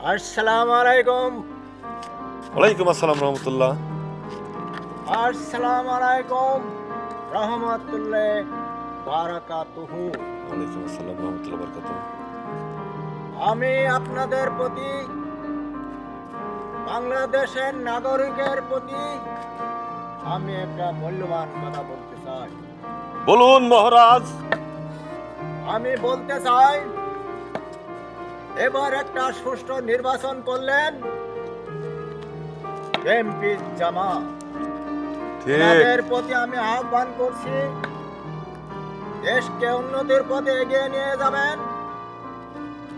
আসসালামু আলাইকুম। ওয়ালাইকুম আসসালাম রহমতুল্লাহ। আসসালামু আলাইকুম রহমতুল্লাহ বারাকাতুহু। ওয়ালাইকুম আসসালাম রহমতুল্লাহ বারাকাতুহু। আমি আপনাদের প্রতি, বাংলাদেশের নাগরিকের প্রতি আমি একটা মূল্যবান কথা বলতে চাই। বলুন মহারাজ। আমি বলতে চাই, এবার একটা সুষ্ঠু নির্বাচন করলেন এমপি জামাত। ঠিক। এনাদের প্রতি আমি আহ্বান করছি, দেশকে উন্নতির পথে এগিয়ে নিয়ে যাবেন।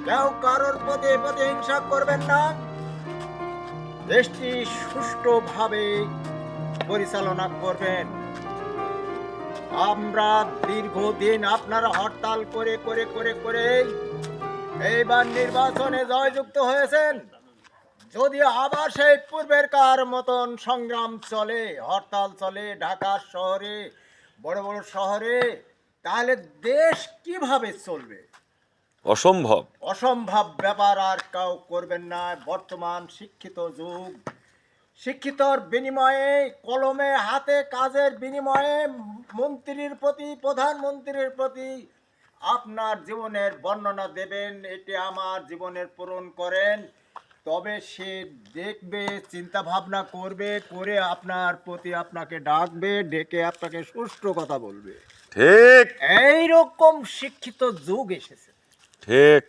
কেউ কারোর প্রতি প্রতিহিংসা করবেন না। দেশটি সুষ্ঠুভাবে পরিচালনা করবেন। আমরা দীর্ঘদিন আপনারা হরতাল করে করে করে করে এইবার নির্বাচনে জয়যুক্ত হয়েছেন। যদি আবার সেই পূর্বেরকার মতন সংগ্রাম চলে, হরতাল চলে ঢাকা শহরে, বড় বড় শহরে, তাহলে দেশ কিভাবে চলবে? অসম্ভব। অসম্ভব ব্যাপার আর কেউ করবেন না। বর্তমান শিক্ষিত যুগ, শিক্ষিতর বিনিময়ে, কলমে হাতে কাজের বিনিময়ে মন্ত্রীর প্রতি, প্রধানমন্ত্রীর প্রতি আপনার জীবনের বর্ণনা দেবেন, এটি আমার জীবনের পূরণ করেন, তবে সে দেখবে, চিন্তা ভাবনা করবে, করে আপনার প্রতি আপনাকে ডাকবে, ডেকে আপনাকে সুষ্ঠু কথা বলবে। ঠিক এইরকম শিক্ষিত যুগ এসেছে। ঠিক।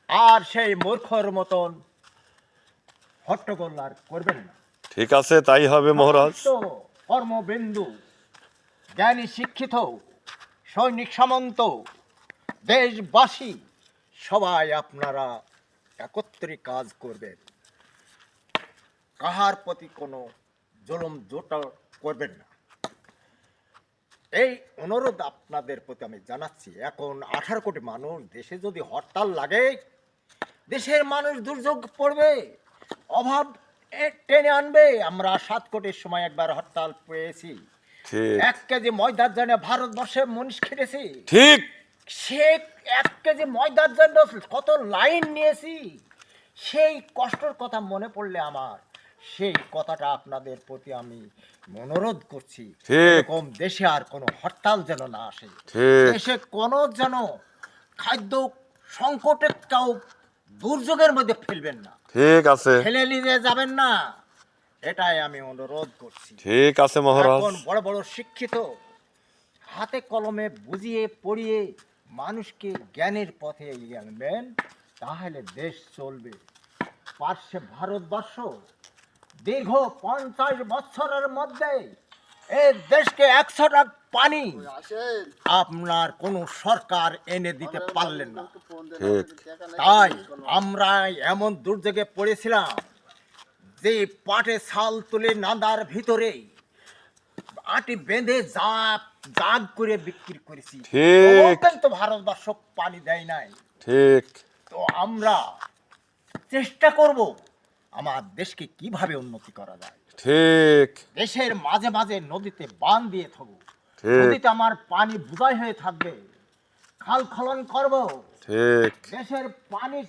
আর সেই মূর্খর মতন হট্টগোল আর করবেন না। ঠিক আছে, তাই হবে মহারাজ। কর্মবিন্দু, জ্ঞানী শিক্ষিত, সৈনিক সামন্ত, দেশবাসী সবাই আপনারা একত্রে কাজ করবেন। কাহার প্রতি কোনো জুলুম জোটা করবেন না, এই অনুরোধ আপনাদের প্রতি আমি জানাচ্ছি। এখন 18 কোটি মানুষ, দেশে যদি হরতাল লাগে, দেশের মানুষ দুর্যোগ পড়বে, অভাব টেনে আনবে। আমরা 7 কোটির সময় একবার হরতাল পেয়েছি। ঠিক 1 কেজি ময়দার জন্য ভারতবর্ষে মানুষ খেটেছি। ঠিক। সে 1 কেজি ময়দার জন্য কত লাইন নিয়েছি, সেই কষ্টের কথা মনে পড়লে আমার, সেই কথাটা আপনাদের প্রতি আমি অনুরোধ করছি। এরকম দেশে আর কোনো হরতাল যেন না আসে। ঠিক। দেশে কোনো যেন খাদ্য সংকটে কেউ দুর্যোগের মধ্যে ফেলবেন না, ঠিক আছে। ফেলে নিয়ে যাবেন না, এটাই আমি অনুরোধ করছি। ঠিক আছে মহারাজ। এখন বড় বড় শিক্ষিত, হাতে কলমে বুঝিয়ে পড়িয়ে মানুষকে জ্ঞানের পথে এগিয়ে আনবেন, তাহলে দেশ চলবে। পার্শ্বে ভারতবর্ষ দীর্ঘ 50 বছরের মধ্যে এই দেশকে 100 টাকা পানি আপনার কোন সরকার এনে দিতে পারলেন না। ঠিক। তাই আমরা এমন দুর্যোগে পড়েছিলাম যে পাটে ছাল তুলে নাদার ভিতরে আটি বেঁধে জাগ করে বিক্রি করেছি। ঠিক। তো ভারতবর্ষ পানি দেয় নাই। ঠিক। তো আমরা চেষ্টা করব আমার দেশকে কিভাবে উন্নতি করা যায়। ঠিক। দেশের মাঝে মাঝে নদীতে বাঁধ দিয়ে থাকবো, ঠিক। নদীতে আমার পানি বোঝাই হয়ে থাকবে, খাল খনন করব, ঠিক। দেশের পানি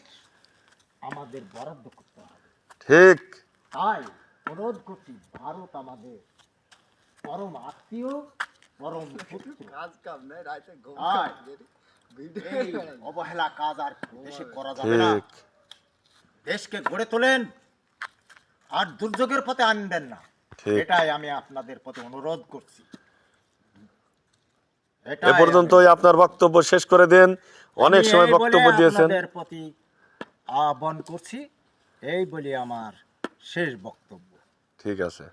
আমাদের বরাদ্দ করতে হবে। ঠিক। তাই অনুরোধ করছি, ভারত আমাদের পরম আত্মীয়, পরম পুত্র। তাই এই অবহেলা কাজ আর দেশে করা যাবে না। ঠিক। দেশকে গড়ে তোলেন, আর দুর্যোগের পথে আনবেন না। ঠিক। এটাই আমি আপনাদের প্রতি অনুরোধ করছি। এ পর্যন্তই আপনার বক্তব্য শেষ করে দেন। অনেক আমি সময় এই বলে বক্তব্য দিয়েছেন। আপনাদের প্রতি আহ্বান করছি, এই বলে আমার শেষ বক্তব্য। ঠিক আছে।